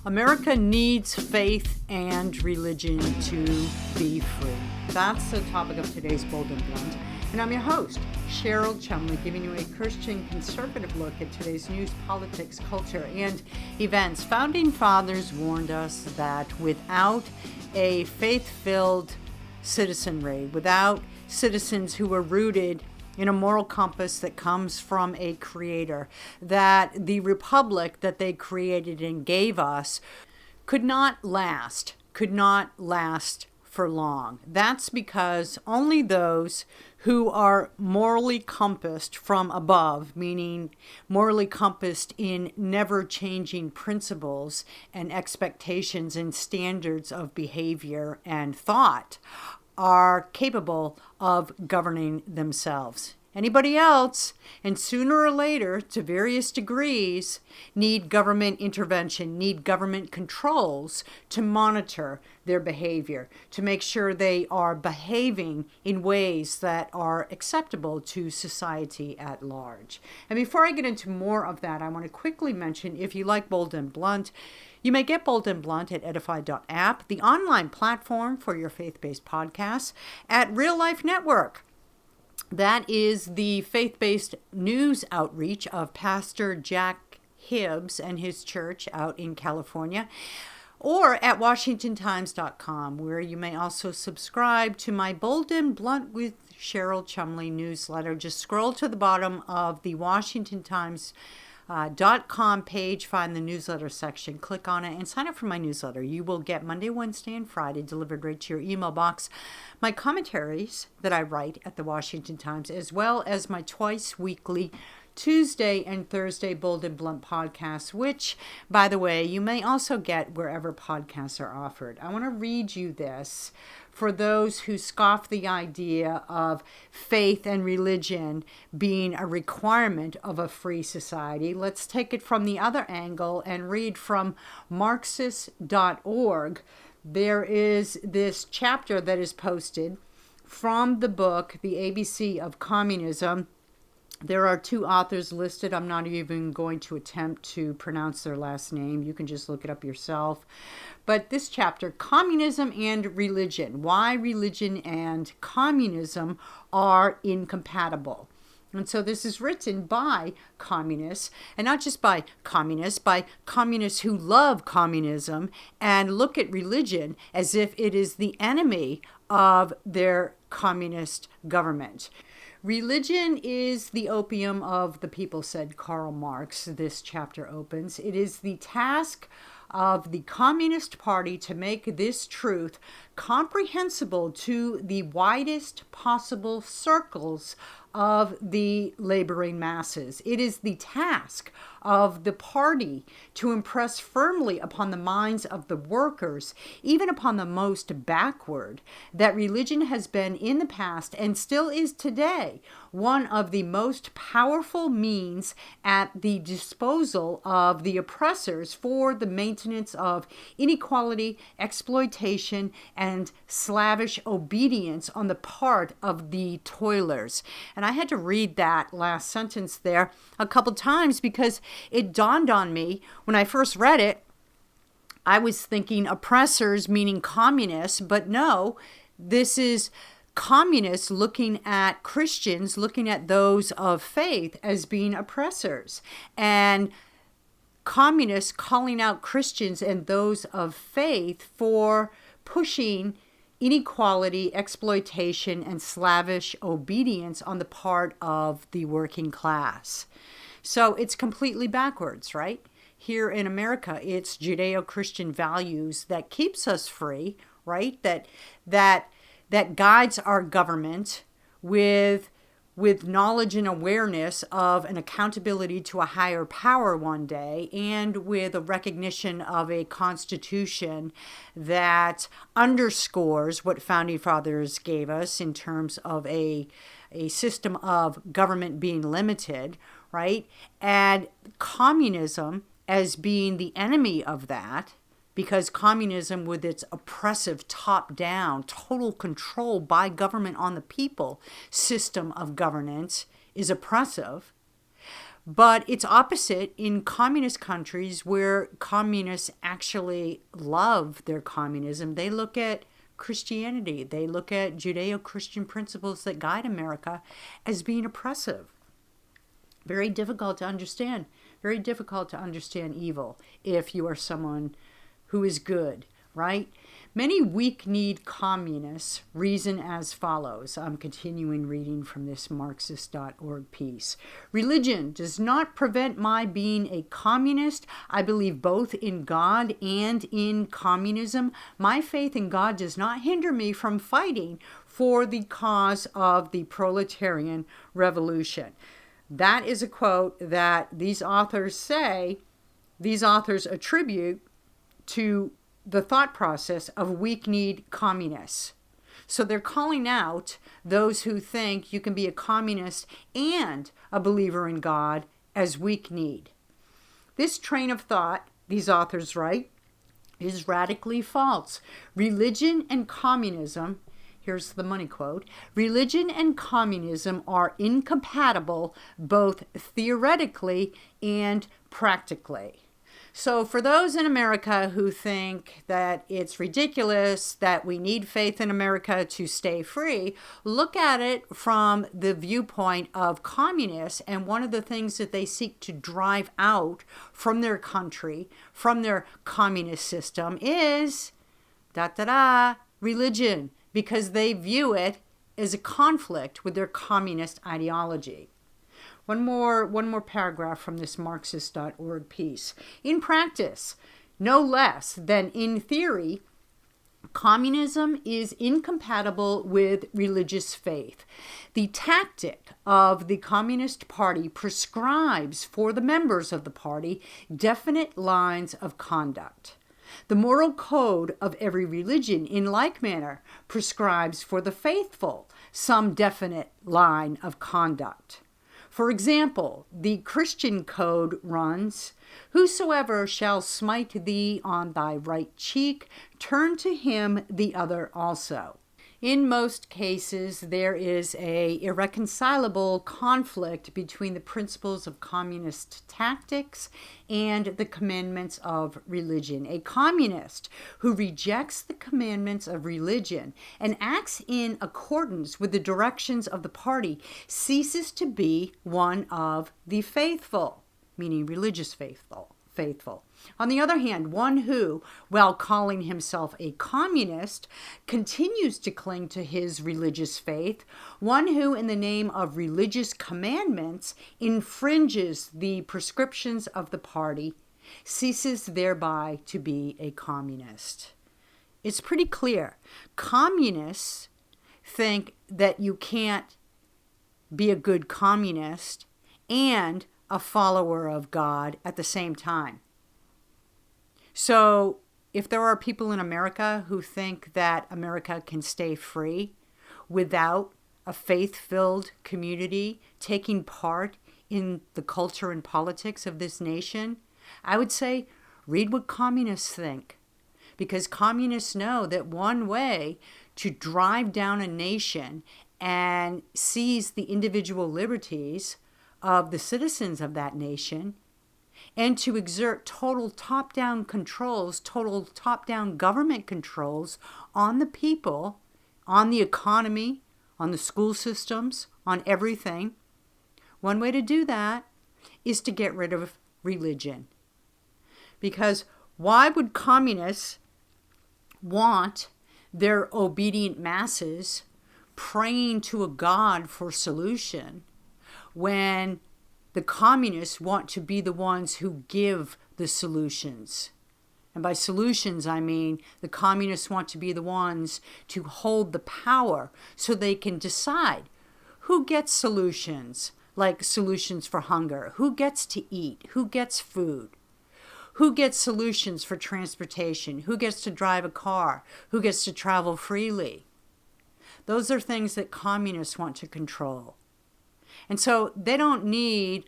America needs faith and religion to be free. That's the topic of today's Bold and Blunt. And I'm your host, Cheryl Chumley, giving you a Christian conservative look at today's news, politics, culture, and events. Founding fathers warned us that without a faith-filled citizenry, without citizens who were rooted in a moral compass that comes from a creator, that the republic that they created and gave us could not last for long. That's because only those who are morally compassed from above, meaning morally compassed in never-changing principles and expectations and standards of behavior and thought, are capable of governing themselves. Anybody else, and sooner or later, to various degrees, need government intervention, need government controls to monitor their behavior, to make sure they are behaving in ways that are acceptable to society at large. And before I get into more of that, I want to quickly mention, if you like Bold and Blunt, you may get Bold and Blunt at edify.app, the online platform for your faith-based podcasts, at Real Life Network. That is the faith-based news outreach of Pastor Jack Hibbs and his church out in California, or at WashingtonTimes.com, where you may also subscribe to my Bold and Blunt with Cheryl Chumley newsletter. Just scroll to the bottom of the WashingtonTimes.com page, find the newsletter section, click on it, and sign up for my newsletter. You will get Monday, Wednesday, and Friday delivered right to your email box. My commentaries that I write at the Washington Times, as well as my twice weekly Tuesday and Thursday Bold and Blunt podcasts, which, by the way, you may also get wherever podcasts are offered. I want to read you this for those who scoff the idea of faith and religion being a requirement of a free society. Let's take it from the other angle and read from Marxist.org. There is this chapter that is posted from the book, The ABC of Communism. There are two authors listed. I'm not even going to attempt to pronounce their last name. You can just look it up yourself. But this chapter, Communism and Religion, Why Religion and Communism Are Incompatible. And so this is written by communists, and not just by communists who love communism and look at religion as if it is the enemy of their communist government. Religion is the opium of the people, said Karl Marx. This chapter opens. It is the task of the Communist Party to make this truth comprehensible to the widest possible circles of the laboring masses. It is the task of the party to impress firmly upon the minds of the workers, even upon the most backward, that religion has been in the past and still is today one of the most powerful means at the disposal of the oppressors for the maintenance of inequality, exploitation, and slavish obedience on the part of the toilers. And I had to read that last sentence there a couple times because it dawned on me when I first read it. I was thinking oppressors meaning communists, but no, this is communists looking at Christians, looking at those of faith as being oppressors, and communists calling out Christians and those of faith for pushing inequality, exploitation, and slavish obedience on the part of the working class. So it's completely backwards, right? Here in America, it's Judeo-Christian values that keeps us free, right? That guides our government with knowledge and awareness of an accountability to a higher power one day, and with a recognition of a constitution that underscores what founding fathers gave us in terms of a system of government being limited, right? And communism as being the enemy of that, because communism, with its oppressive top-down, total control by government on the people system of governance, is oppressive. But it's opposite in communist countries where communists actually love their communism. They look at Christianity, they look at Judeo-Christian principles that guide America as being oppressive. Very difficult to understand. Very difficult to understand evil if you are someone who is good, right? Many weak-kneed communists reason as follows. I'm continuing reading from this Marxist.org piece. Religion does not prevent my being a communist. I believe both in God and in communism. My faith in God does not hinder me from fighting for the cause of the proletarian revolution. That is a quote that these authors say, these authors attribute to the thought process of weak-kneed communists. So they're calling out those who think you can be a communist and a believer in God as weak-kneed. This train of thought, these authors write, is radically false. Religion and communism, here's the money quote, religion and communism are incompatible both theoretically and practically. So for those in America who think that it's ridiculous that we need faith in America to stay free, look at it from the viewpoint of communists, and one of the things that they seek to drive out from their country, from their communist system is religion, because they view it as a conflict with their communist ideology. One more paragraph from this Marxist.org piece. In practice, no less than in theory, communism is incompatible with religious faith. The tactic of the Communist Party prescribes for the members of the party definite lines of conduct. The moral code of every religion, in like manner, prescribes for the faithful some definite line of conduct. For example, the Christian code runs, "Whosoever shall smite thee on thy right cheek, turn to him the other also." In most cases, there is an irreconcilable conflict between the principles of communist tactics and the commandments of religion. A communist who rejects the commandments of religion and acts in accordance with the directions of the party ceases to be one of the faithful, meaning religious faithful. On the other hand, one who, while calling himself a communist, continues to cling to his religious faith, one who, in the name of religious commandments, infringes the prescriptions of the party, ceases thereby to be a communist. It's pretty clear. Communists think that you can't be a good communist and a follower of God at the same time. So if there are people in America who think that America can stay free without a faith-filled community taking part in the culture and politics of this nation, I would say read what communists think. Because communists know that one way to drive down a nation and seize the individual liberties of the citizens of that nation, and to exert total top-down controls, total top-down government controls on the people, on the economy, on the school systems, on everything. One way to do that is to get rid of religion. Because why would communists want their obedient masses praying to a God for solution when the communists want to be the ones who give the solutions? And by solutions, I mean the communists want to be the ones to hold the power so they can decide who gets solutions, like solutions for hunger, who gets to eat, who gets food, who gets solutions for transportation, who gets to drive a car, who gets to travel freely. Those are things that communists want to control. And so they don't need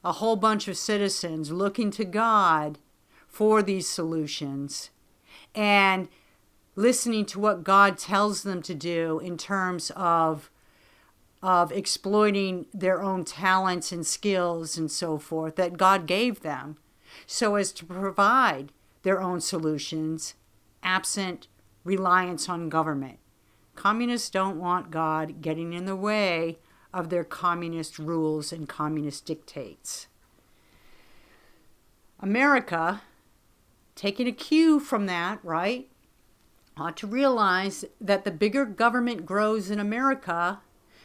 a whole bunch of citizens looking to God for these solutions and listening to what God tells them to do in terms of of exploiting their own talents and skills and so forth that God gave them so as to provide their own solutions absent reliance on government. Communists don't want God getting in the way of their communist rules and communist dictates. America, taking a cue from that, right, ought to realize that the bigger government grows in America,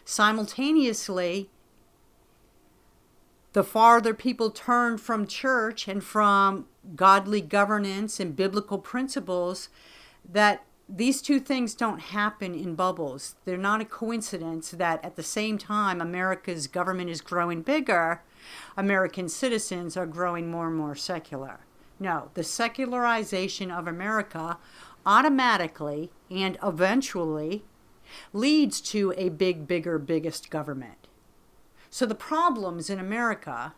simultaneously, the farther people turn from church and from godly governance and biblical principles, that these two things don't happen in bubbles. They're not a coincidence that at the same time America's government is growing bigger, American citizens are growing more and more secular. No, the secularization of America automatically and eventually leads to a bigger, biggest government. So the problems in America,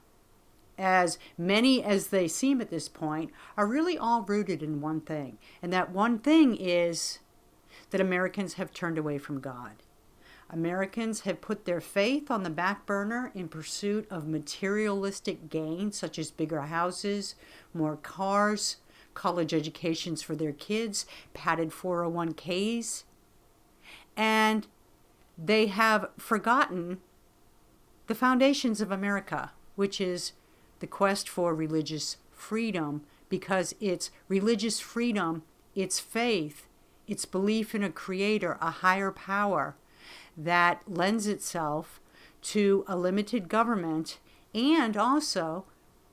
as many as they seem at this point, are really all rooted in one thing. And that one thing is that Americans have turned away from God. Americans have put their faith on the back burner in pursuit of materialistic gain, such as bigger houses, more cars, college educations for their kids, padded 401ks. And they have forgotten the foundations of America, which is the quest for religious freedom, because it's religious freedom, it's faith, it's belief in a creator, a higher power that lends itself to a limited government, and also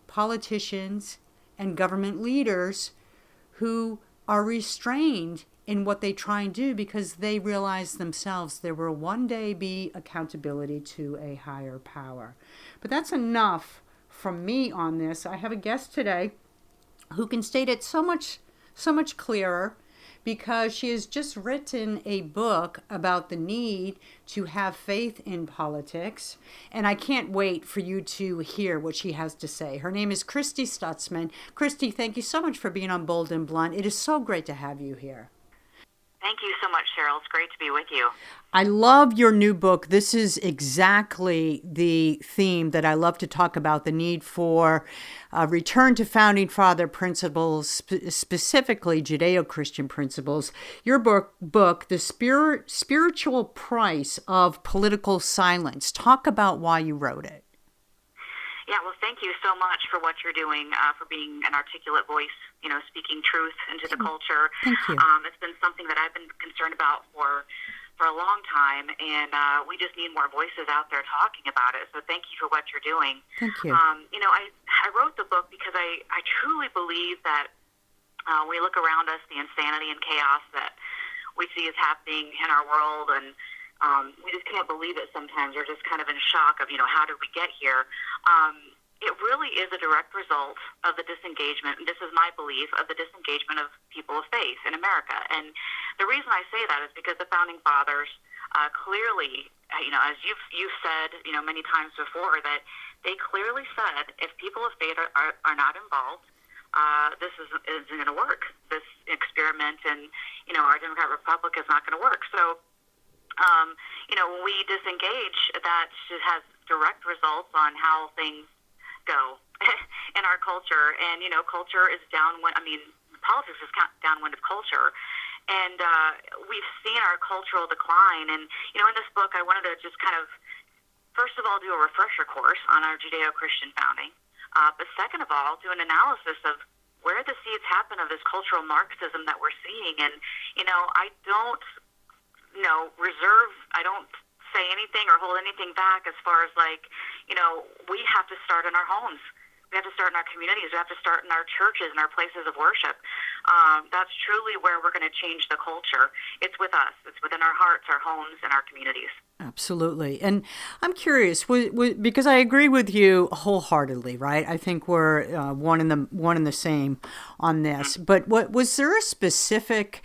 politicians and government leaders who are restrained in what they try and do because they realize themselves there will one day be accountability to a higher power. But that's enough from me on this. I have a guest today who can state it so much clearer, because she has just written a book about the need to have faith in politics, and I can't wait for you to hear what she has to say. Her name is Christy Stutzman. Christy, thank you so much for being on Bold and Blunt. It is so great to have you here. Thank you so much, Cheryl. It's great to be with you. I love your new book. This is exactly the theme that I love to talk about, the need for a return to Founding Father principles, specifically Judeo-Christian principles. Your book, The Spiritual Price of Political Silence. Talk about why you wrote it. Yeah, well, thank you so much for what you're doing, for being an articulate voice, speaking truth into the culture. Thank you. It's been something that I've been concerned about for a long time, and we just need more voices out there talking about it. So thank you for what you're doing. Thank you. I wrote the book because I truly believe that we look around us, the insanity and chaos that we see is happening in our world, and we just can't believe it sometimes. We're just kind of in shock of, how did we get here? It really is a direct result of the disengagement, and this is my belief, of the disengagement of people of faith in America. And the reason I say that is because the Founding Fathers clearly, as you've said, many times before, that they clearly said if people of faith are not involved, this isn't going to work. This experiment in, our Democrat Republic is not going to work. So, when we disengage, that has direct results on how things go in our culture. And, culture is downwind. Politics is downwind of culture. And we've seen our cultural decline. And, in this book, I wanted to just kind of, first of all, do a refresher course on our Judeo-Christian founding. But second of all, do an analysis of where the seeds happen of this cultural Marxism that we're seeing. And, I don't I don't say anything or hold anything back as far as we have to start in our homes. We have to start in our communities. We have to start in our churches and our places of worship. That's truly where we're going to change the culture. It's with us. It's within our hearts, our homes, and our communities. Absolutely. And I'm curious, because I agree with you wholeheartedly, right? I think we're one and the same on this. But was there a specific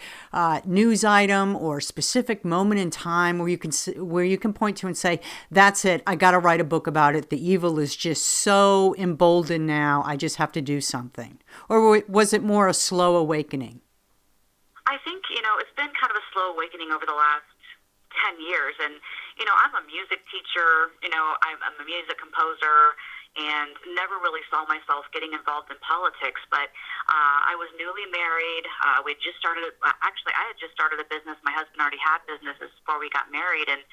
news item or specific moment in time where you can point to and say, that's it, I got to write a book about it. The evil is just so emboldened now, I just have to do something? Or was it more a slow awakening? I think, it's been kind of a slow awakening over the last 10 years. And, I'm a music teacher, I'm a music composer, and never really saw myself getting involved in politics. But I was newly married. We had just started, actually, I had just started a business. My husband already had businesses before we got married, and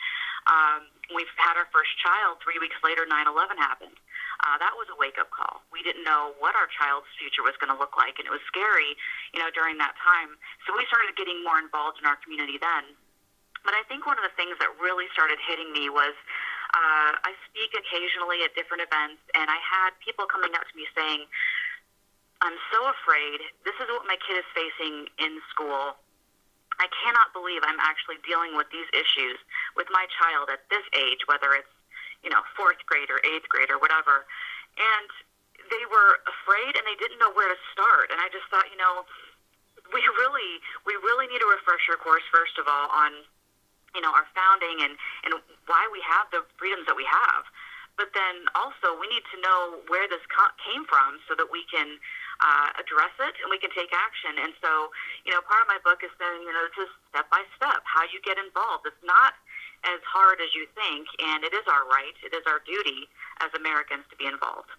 we've had our first child. 3 weeks later, 9/11 happened. That was a wake-up call. We didn't know what our child's future was going to look like, and it was scary, during that time. So we started getting more involved in our community then. But I think one of the things that really started hitting me was I speak occasionally at different events, and I had people coming up to me saying, I'm so afraid. This is what my kid is facing in school. I cannot believe I'm actually dealing with these issues with my child at this age, whether it's, fourth grade or eighth grade or whatever. And they were afraid, and they didn't know where to start. And I just thought, we really need a refresher course, first of all, on our founding and why we have the freedoms that we have. But then also we need to know where this came from so that we can address it and we can take action. And so, part of my book is saying, just step by step, how you get involved. It's not as hard as you think, and it is our right, it is our duty as Americans to be involved.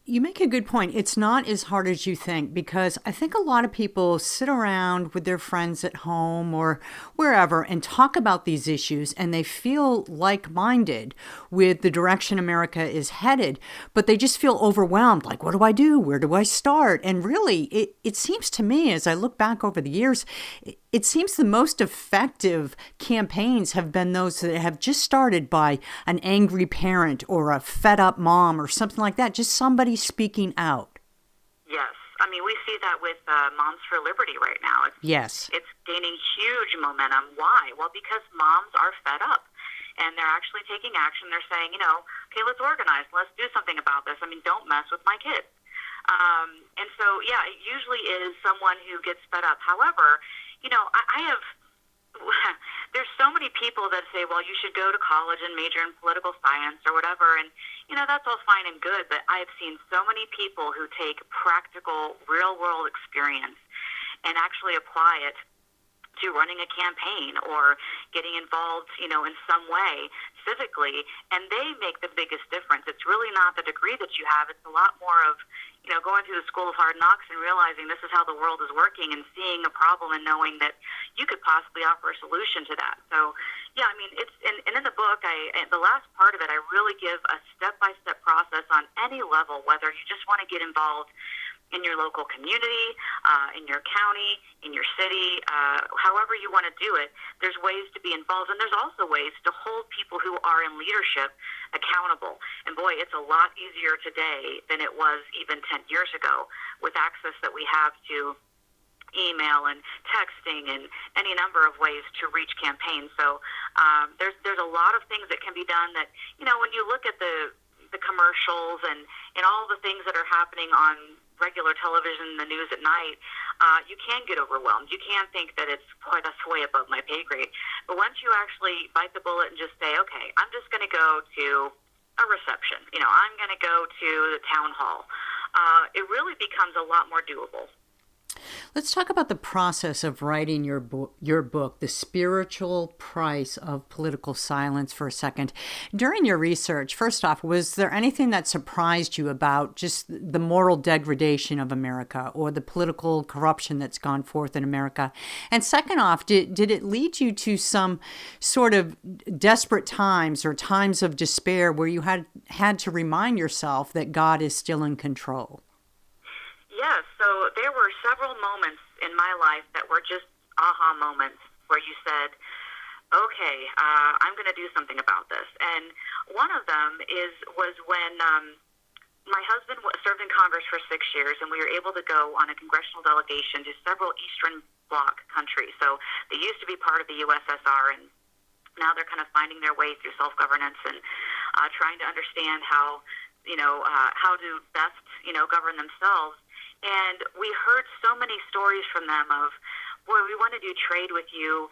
You make a good point. It's not as hard as you think, because I think a lot of people sit around with their friends at home or wherever and talk about these issues, and they feel like-minded with the direction America is headed, but they just feel overwhelmed. Like, what do I do? Where do I start? And really, it seems to me, as I look back over the years, it seems the most effective campaigns have been those that have just started by an angry parent or a fed-up mom or something like that, just somebody speaking out. Yes. I mean, we see that with Moms for Liberty right now. Yes. It's gaining huge momentum. Why? Well, because moms are fed up, and they're actually taking action. They're saying, okay, let's organize. Let's do something about this. I mean, don't mess with my kids. And so, yeah, it usually is someone who gets fed up. However, I have, there's so many people that say, well, you should go to college and major in political science or whatever, and, that's all fine and good, but I've seen so many people who take practical, real-world experience and actually apply it to running a campaign or getting involved, in some way civically, and they make the biggest difference. It's really not the degree that you have. It's a lot more of, going through the school of hard knocks and realizing this is how the world is working and seeing a problem and knowing that you could possibly offer a solution to that. So, yeah, I mean, it's and in the book, the last part of it, I really give a step-by-step process on any level, whether you just want to get involved in your local community, in your county, in your city, however you want to do it. There's ways to be involved, and there's also ways to hold people who are in leadership accountable. And boy, it's a lot easier today than it was even 10 years ago with access that we have to email and texting and any number of ways to reach campaigns. So there's a lot of things that can be done that, when you look at the commercials and all the things that are happening on regular television, the news at night, you can get overwhelmed. You can think that it's, boy, that's way above my pay grade. But once you actually bite the bullet and just say, okay, I'm just going to go to a reception, I'm going to go to the town hall, it really becomes a lot more doable. Let's talk about the process of writing your book, The Spiritual Price of Political Silence, for a second. During your research, first off, was there anything that surprised you about just the moral degradation of America or the political corruption that's gone forth in America? And second off, did it lead you to some sort of desperate times or times of despair where you had to remind yourself that God is still in control? Yes, so there were several moments in my life that were just aha moments where you said, okay, I'm going to do something about this. And one of them was when my husband served in Congress for 6 years, and we were able to go on a congressional delegation to several Eastern Bloc countries. So they used to be part of the USSR, and now they're kind of finding their way through self-governance and trying to understand how to best, govern themselves. And we heard so many stories from them of, boy, we want to do trade with you.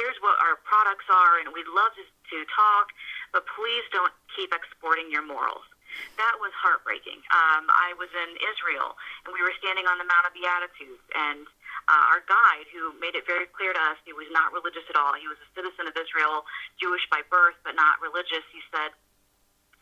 Here's what our products are, and we'd love to talk, but please don't keep exporting your morals. that was heartbreaking. I was in Israel, and we were standing on the Mount of Beatitudes, and our guide, who made it very clear to us he was not religious at all, he was a citizen of Israel, Jewish by birth, but not religious, he said,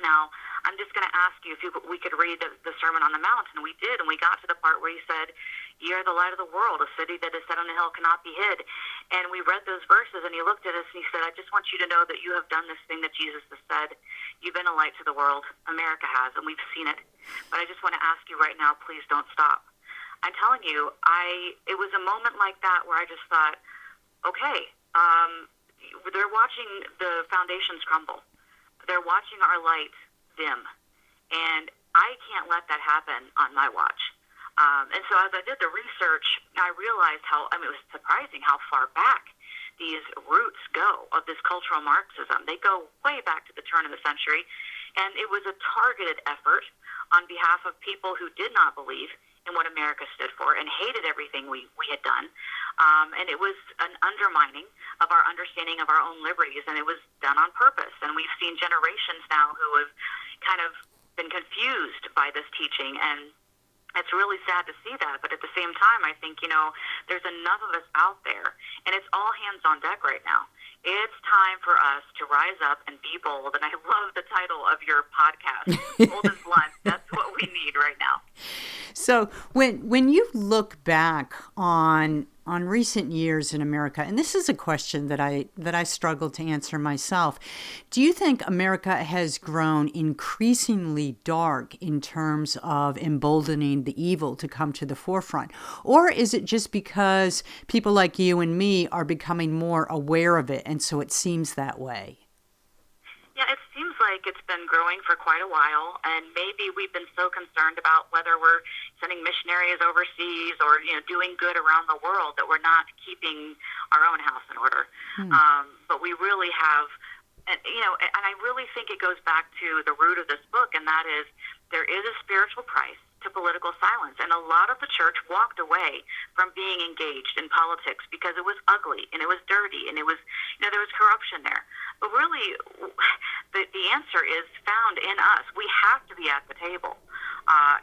now, I'm just going to ask you if we could read the Sermon on the Mount, and we did, and we got to the part where he said, "Ye are the light of the world, a city that is set on a hill cannot be hid." And we read those verses, and he looked at us, and he said, "I just want you to know that you have done this thing that Jesus has said. You've been a light to the world. America has, and we've seen it. But I just want to ask you right now, please don't stop." I'm telling you, it was a moment like that where I just thought, okay, they're watching the foundations crumble. They're watching our light dim, and I can't let that happen on my watch. And so as I did the research, I realized it was surprising how far back these roots go of this cultural Marxism. They go way back to the turn of the century, and it was a targeted effort on behalf of people who did not believe in what America stood for and hated everything we had done. And it was an undermining of our understanding of our own liberties, and it was done on purpose. And we've seen generations now who have kind of been confused by this teaching, and it's really sad to see that. But at the same time, I think, there's enough of us out there, and it's all hands on deck right now. It's time for us to rise up and be bold. And I love the title of your podcast, Bold and Blunt. That's what we need right now. So when you look back on recent years in America, and this is a question that I struggle to answer myself, do you think America has grown increasingly dark in terms of emboldening the evil to come to the forefront? Or is it just because people like you and me are becoming more aware of it, and so it seems that way? Yeah, it seems like it's been growing for quite a while, and maybe we've been so concerned about whether we're sending missionaries overseas or doing good around the world that we're not keeping our own house in order. But we really have, and I really think it goes back to the root of this book, and that is there is a spiritual price to political silence, and a lot of the church walked away from being engaged in politics because it was ugly and it was dirty and it was there was corruption there. But really, the answer is found in us. We have to be at the table.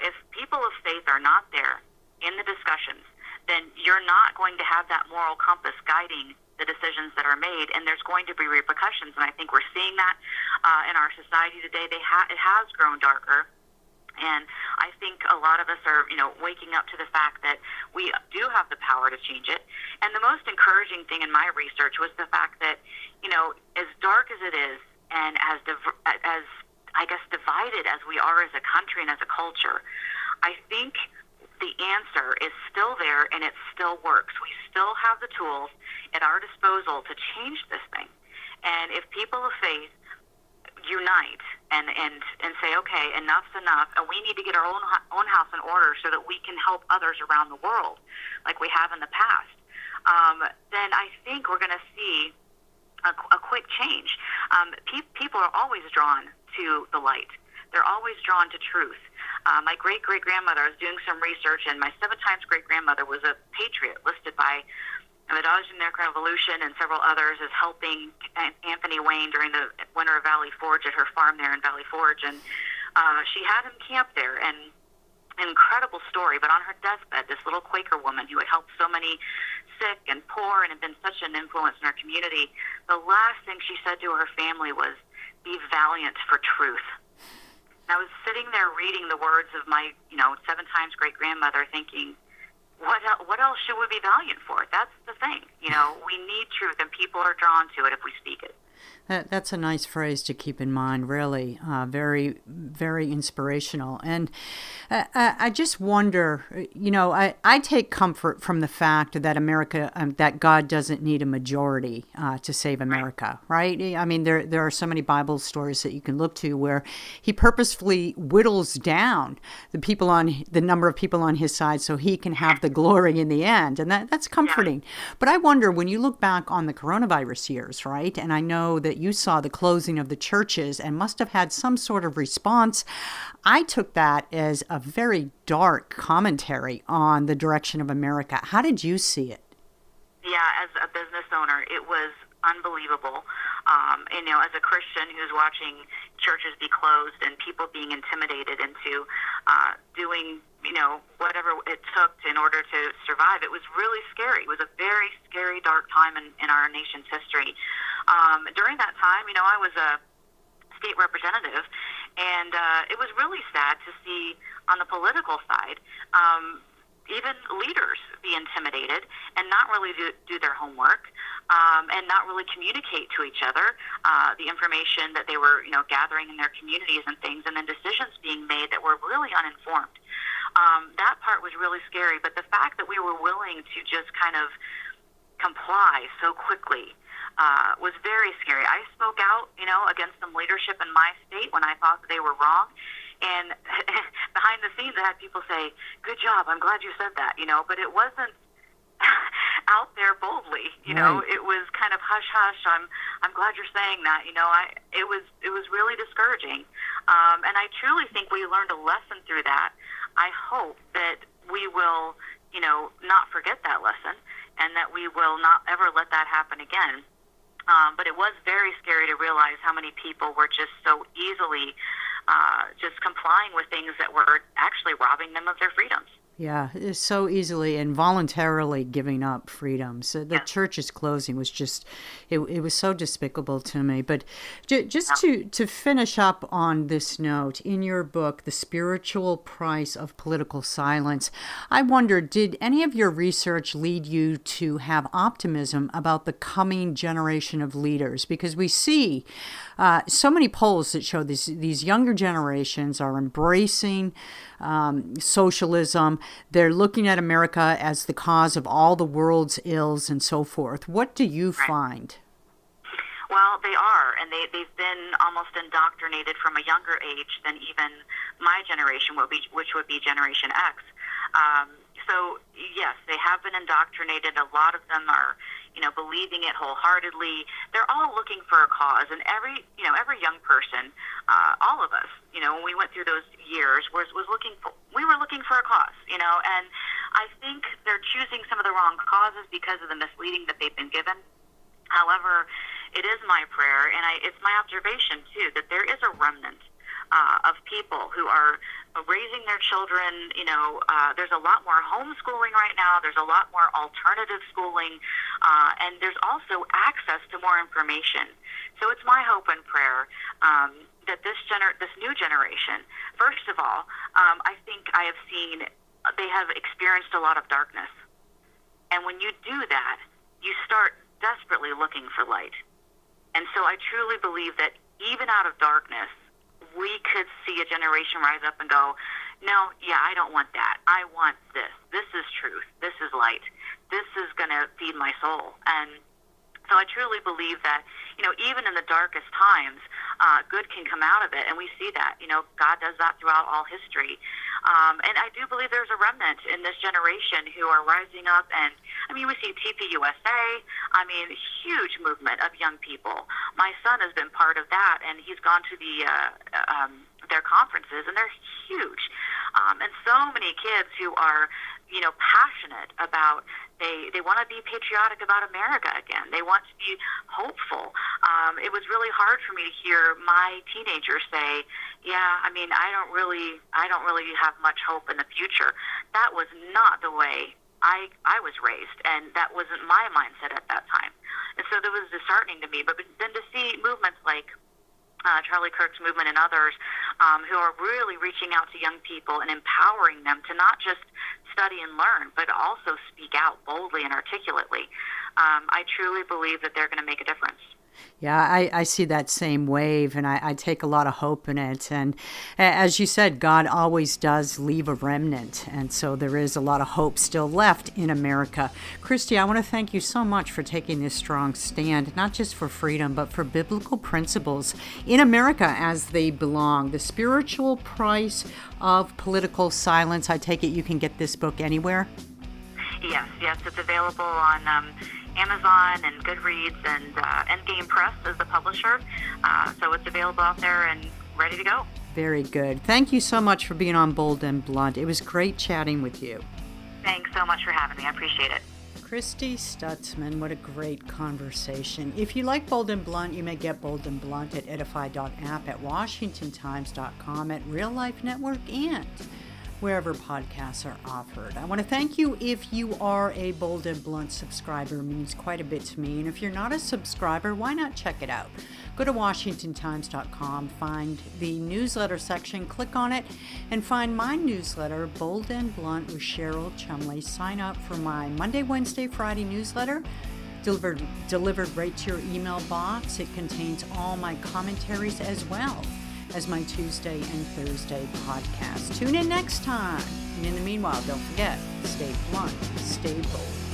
If people of faith are not there in the discussions, then you're not going to have that moral compass guiding the decisions that are made, and there's going to be repercussions. And I think we're seeing that in our society today. It has grown darker. And I think a lot of us are, waking up to the fact that we do have the power to change it. And the most encouraging thing in my research was the fact that, as dark as it is, and as I guess divided as we are as a country and as a culture, I think the answer is still there, and it still works. We still have the tools at our disposal to change this thing. And if people of faith unite and say, okay, enough's enough, and we need to get our own house in order so that we can help others around the world like we have in the past, then I think we're going to see a quick change. People are always drawn to the light. They're always drawn to truth. My great-great-grandmother, I was doing some research, and my 7 times great-grandmother was a patriot listed by the Dodge American Revolution and several others as helping Anthony Wayne during the winter of Valley Forge at her farm there in Valley Forge. And she had him camped there, and an incredible story. But on her deathbed, this little Quaker woman who had helped so many sick and poor and had been such an influence in her community, the last thing she said to her family was, "Be valiant for truth." And I was sitting there reading the words of my 7 times great-grandmother thinking, what else should we be valiant for? That's the thing. We need truth, and people are drawn to it if we speak it. That's a nice phrase to keep in mind, really. Very, very inspirational. And I just wonder, I take comfort from the fact that America, that God doesn't need a majority to save America, right? I mean, there are so many Bible stories that you can look to where he purposefully whittles down the number of people on his side so he can have the glory in the end. And that's comforting. Yeah. But I wonder, when you look back on the coronavirus years, right? And I know that you saw the closing of the churches and must have had some sort of response. I took that as a very dark commentary on the direction of America. How did you see it? Yeah, as a business owner, it was unbelievable. As a Christian who's watching churches be closed and people being intimidated into doing, whatever it took in order to survive, it was really scary. It was a very scary, dark time in our nation's history. During that time, I was a state representative, and it was really sad to see on the political side even leaders be intimidated and not really do their homework, and not really communicate to each other the information that they were, gathering in their communities and things, and then decisions being made that were really uninformed. That part was really scary, but the fact that we were willing to just kind of comply so quickly was very scary. I spoke out, against some leadership in my state when I thought that they were wrong. And behind the scenes, I had people say, "Good job, I'm glad you said that," but it wasn't out there boldly, Right. It was kind of hush hush. I'm glad you're saying that, it was really discouraging. And I truly think we learned a lesson through that. I hope that we will, not forget that lesson, and that we will not ever let that happen again. But it was very scary to realize how many people were just so easily just complying with things that were actually robbing them of their freedoms. Yeah, it's so easily and voluntarily giving up freedoms. The Yeah. church's closing was just, it was so despicable to me. But just to finish up on this note, in your book, The Spiritual Price of Political Silence, I wonder, did any of your research lead you to have optimism about the coming generation of leaders? Because we see so many polls that show these younger generations are embracing socialism. They're looking at America as the cause of all the world's ills and so forth. What do you find? Well, they are, and they've been almost indoctrinated from a younger age than even my generation, which would be Generation X. So, yes, they have been indoctrinated. A lot of them are, believing it wholeheartedly. They're all looking for a cause, and every young person, all of us, when we went through those years, we were looking for a cause, and I think they're choosing some of the wrong causes because of the misleading that they've been given. However, it is my prayer, and it's my observation, too, that there is a remnant of people who are raising their children. There's a lot more homeschooling right now. There's a lot more alternative schooling, and there's also access to more information. So it's my hope and prayer that this new generation, first of all, I think I have seen they have experienced a lot of darkness. And when you do that, you start desperately looking for light. And so I truly believe that even out of darkness, we could see a generation rise up and go, no, I don't want that. I want this. This is truth. This is light. This is going to feed my soul. And so I truly believe that, even in the darkest times, good can come out of it. And we see that, God does that throughout all history. And I do believe there's a remnant in this generation who are rising up. And, we see TPUSA, huge movement of young people. My son has been part of that, and he's gone to their conferences, and they're huge. And so many kids who are, passionate about, they want to be patriotic about America again. They want to be hopeful. It was really hard for me to hear my teenagers say, I don't really have much hope in the future. That was not the way I was raised, and that wasn't my mindset at that time. And so that was disheartening to me. But then to see movements like Charlie Kirk's movement and others who are really reaching out to young people and empowering them to not just study and learn, but also speak out boldly and articulately, I truly believe that they're going to make a difference. Yeah, I see that same wave, and I take a lot of hope in it. And as you said, God always does leave a remnant, and so there is a lot of hope still left in America. Christy, I want to thank you so much for taking this strong stand, not just for freedom, but for biblical principles in America as they belong. The Spiritual Price of Political Silence. I take it you can get this book anywhere? Yes, it's available on Amazon and Goodreads, and Endgame Press is the publisher. So it's available out there and ready to go. Very good. Thank you so much for being on Bold and Blunt. It was great chatting with you. Thanks so much for having me. I appreciate it. Christy Stutzman, what a great conversation. If you like Bold and Blunt, you may get Bold and Blunt at edify.app, at washingtontimes.com, at Real Life Network, and wherever podcasts are offered. I want to thank you if you are a Bold and Blunt subscriber. It means quite a bit to me. And if you're not a subscriber, why not check it out? Go to washingtontimes.com, find the newsletter section, click on it, and find my newsletter, Bold and Blunt with Cheryl Chumley. Sign up for my Monday, Wednesday, Friday newsletter, delivered right to your email box. It contains all my commentaries as well as my Tuesday and Thursday podcast. Tune in next time. And in the meanwhile, don't forget, stay blunt, stay bold.